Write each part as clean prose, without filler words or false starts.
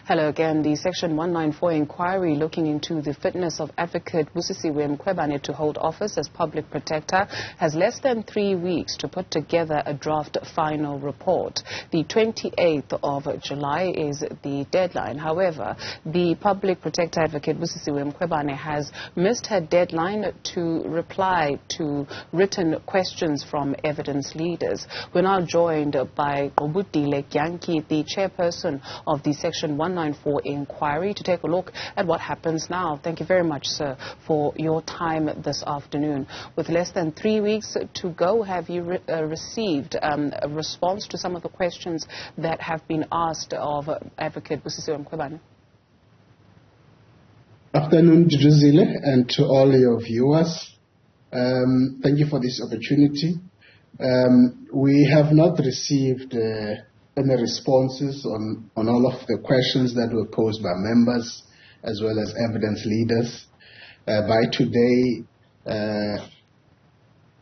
Hello again. The Section 194 inquiry looking into the fitness of Advocate Busisiwe Mkhwebane to hold office as Public Protector has less than 3 weeks to put together a draft final report. The 28th of July is the deadline. However, the Public Protector Advocate Busisiwe Mkhwebane has missed her deadline to reply to written questions from evidence leaders. We're now joined by Dyantyi, the Chairperson of the Section 194 inquiry, to take a look at what happens now. Thank you very much, sir, for your time this afternoon. With less than 3 weeks to go, have you received a response to some of the questions that have been asked of Advocate Busisiwe Mkhwebane? Afternoon, Jerusalem, and to all your viewers. Thank you for this opportunity. We have not received any responses on all of the questions that were posed by members as well as evidence leaders. By today,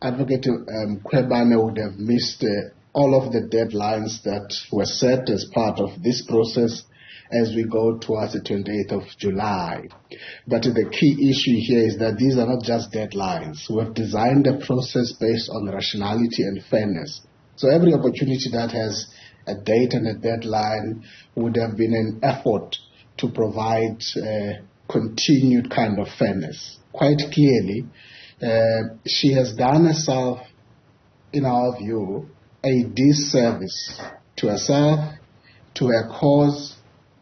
Advocate Mkhwebane would have missed all of the deadlines that were set as part of this process as we go towards the 28th of July. But the key issue here is that these are not just deadlines. We have designed a process based on rationality and fairness. So every opportunity that has a date and a deadline would have been an effort to provide continued kind of fairness. Quite clearly, she has done herself, in our view, a disservice to herself, to her cause,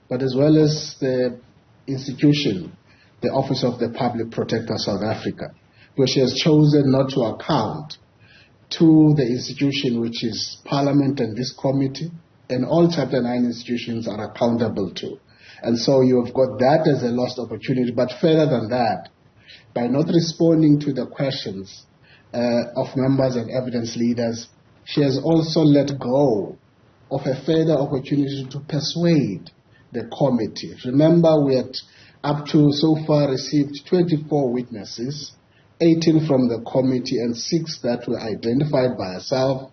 but as well as the institution, the Office of the Public Protector South Africa, where she has chosen not to account to the institution, which is Parliament and this committee, and all Chapter 9 institutions are accountable to. And so you have got that as a lost opportunity. But further than that, by not responding to the questions of members and evidence leaders, she has also let go of a further opportunity to persuade the committee. Remember, we had up to so far received 24 witnesses, 18 from the committee and 6 that were identified by herself.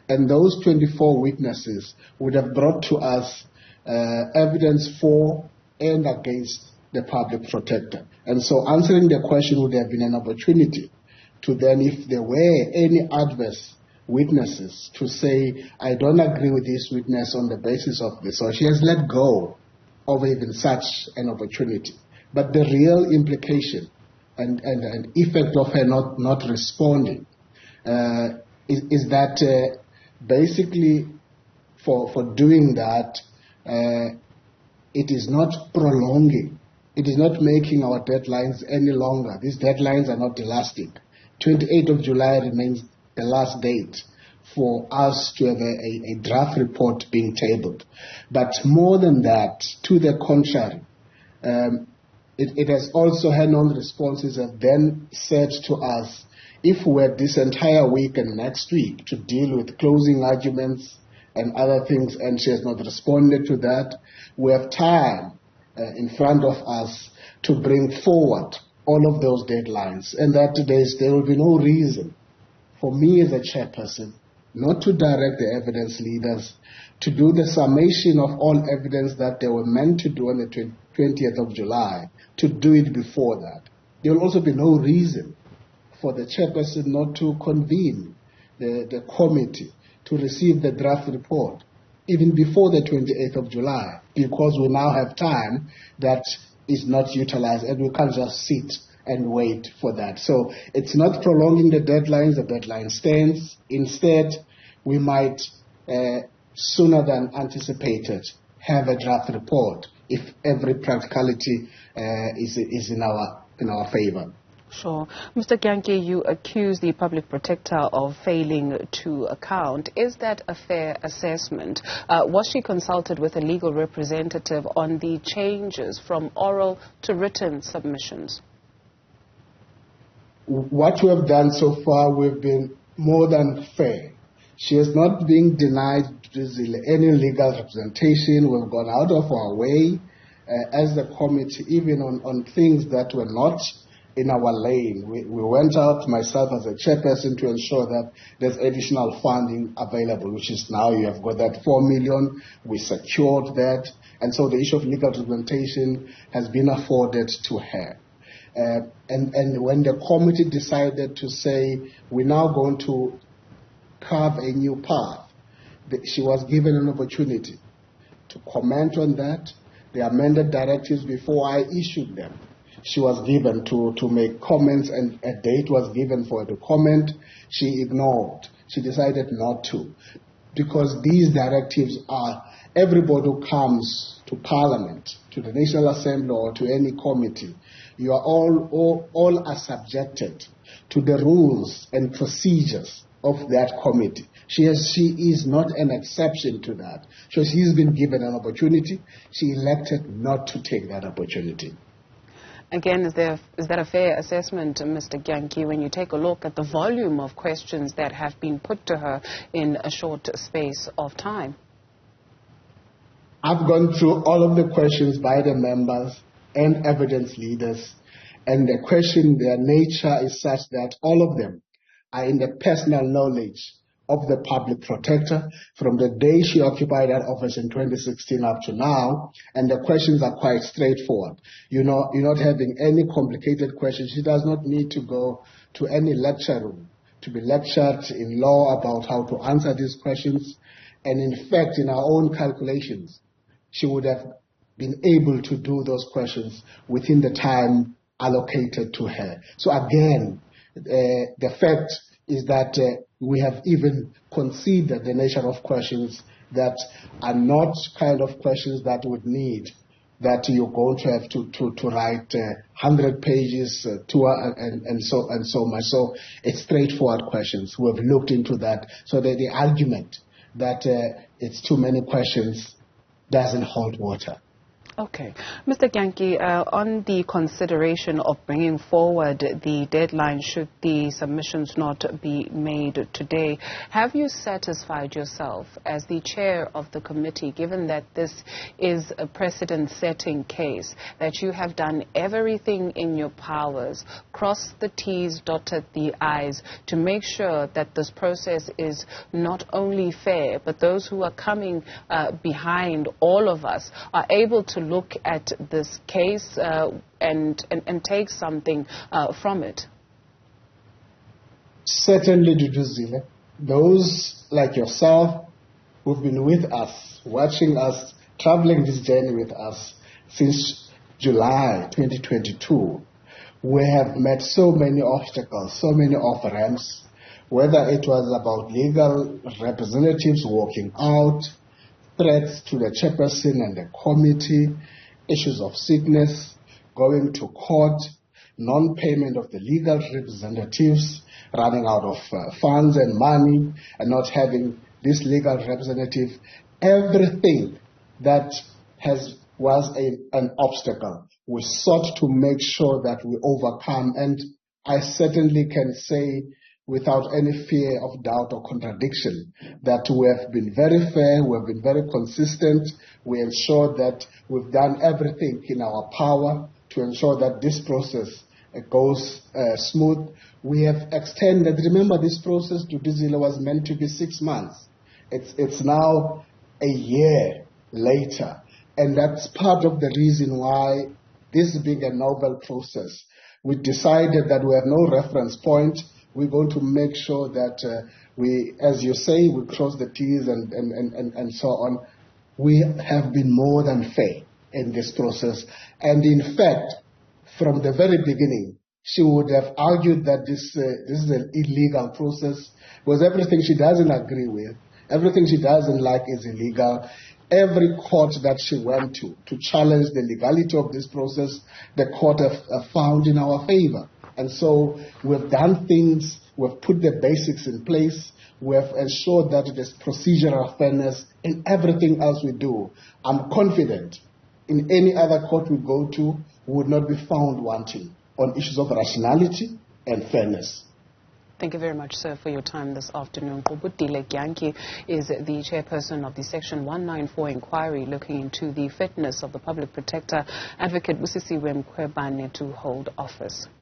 And those 24 witnesses would have brought to us evidence for and against the public protector. And so answering the question would have been an opportunity to then, if there were any adverse witnesses, to say, I don't agree with this witness on the basis of this. So she has let go of even such an opportunity. But the real implication and effect of her not responding is that basically for doing that, it is not prolonging. It is not making our deadlines any longer. These deadlines are not elastic. 28th of July remains the last date for us to have a draft report being tabled. But more than that, to the contrary, it has also had non-responses have then said to us, if we had this entire week and next week to deal with closing arguments and other things, and she has not responded to that, we have time in front of us to bring forward all of those deadlines, and that there will be no reason for me as a chairperson not to direct the evidence leaders to do the summation of all evidence that they were meant to do on the 20th of July, to do it before that. There will also be no reason for the chairperson not to convene the committee to receive the draft report even before the 28th of July, because we now have time that is not utilized and we can't just sit and wait for that. So it's not prolonging the deadlines, the deadline stands. Instead, we might, sooner than anticipated, have a draft report if every practicality is in our favor. Sure. Mr. Dyantyi, you accuse the Public Protector of failing to account. Is that a fair assessment? Was she consulted with a legal representative on the changes from oral to written submissions? What we have done so far, we've been more than fair. She has not been denied any legal representation. We've gone out of our way as the committee, even on things that were not in our lane. We went out, myself as a chairperson, to ensure that there's additional funding available, which is now you have got that 4 million. We secured that. And so the issue of legal representation has been afforded to her. And when the committee decided to say, we're now going to carve a new path, she was given an opportunity to comment on that. The amended directives, before I issued them, she was given to make comments, and a date was given for her to comment. She ignored. She decided not to. Because these directives are, everybody who comes to Parliament, to the National Assembly or to any committee, you are all are subjected to the rules and procedures of that committee. She is not an exception to that. So she's been given an opportunity. She elected not to take that opportunity. Again, is that a fair assessment, Mr. Dyantyi, when you take a look at the volume of questions that have been put to her in a short space of time? I've gone through all of the questions by the members and evidence leaders, and the question, their nature is such that all of them are in the personal knowledge of the Public Protector from the day she occupied that office in 2016 up to now, and the questions are quite straightforward. You're not having any complicated questions. She does not need to go to any lecture room to be lectured in law about how to answer these questions. And in fact, in our own calculations, she would have been able to do those questions within the time allocated to her. So again, the fact is that we have even considered the nature of questions that are not kind of questions that would need that you're going to have to write 100 pages and so much. So it's straightforward questions. We have looked into that. So that the argument that it's too many questions doesn't hold water. Okay. Mr. Dyantyi, on the consideration of bringing forward the deadline should the submissions not be made today, have you satisfied yourself as the chair of the committee, given that this is a precedent-setting case, that you have done everything in your powers, crossed the T's, dotted the I's, to make sure that this process is not only fair, but those who are coming behind all of us are able to look at this case and take something from it? Certainly, Busisiwe. Those like yourself who've been with us, watching us, traveling this journey with us since July 2022, we have met so many obstacles, so many off-ramps, whether it was about legal representatives walking out, threats to the chairperson and the committee, issues of sickness, going to court, non-payment of the legal representatives, running out of funds and money, and not having this legal representative. Everything that was an obstacle, we sought to make sure that we overcome. And I certainly can say, without any fear of doubt or contradiction, that we have been very fair, we have been very consistent. We ensure that we've done everything in our power to ensure that this process goes smooth. We have extended, remember this process to Busisiwe was meant to be 6 months. It's now a year later. And that's part of the reason why this being a novel process, we decided that we have no reference point. We're going to make sure that we, as you say, we cross the T's and so on. We have been more than fair in this process. And in fact, from the very beginning, she would have argued that this is an illegal process, because everything she doesn't agree with, everything she doesn't like is illegal. Every court that she went to challenge the legality of this process, the court have found in our favor. And so we've done things, we've put the basics in place, we have ensured that there's procedural fairness in everything else we do. I'm confident in any other court we go to, we would not be found wanting on issues of rationality and fairness. Thank you very much, sir, for your time this afternoon. Dyantyi is the chairperson of the Section 194 inquiry looking into the fitness of the Public Protector Advocate Busisiwe Mkhwebane to hold office.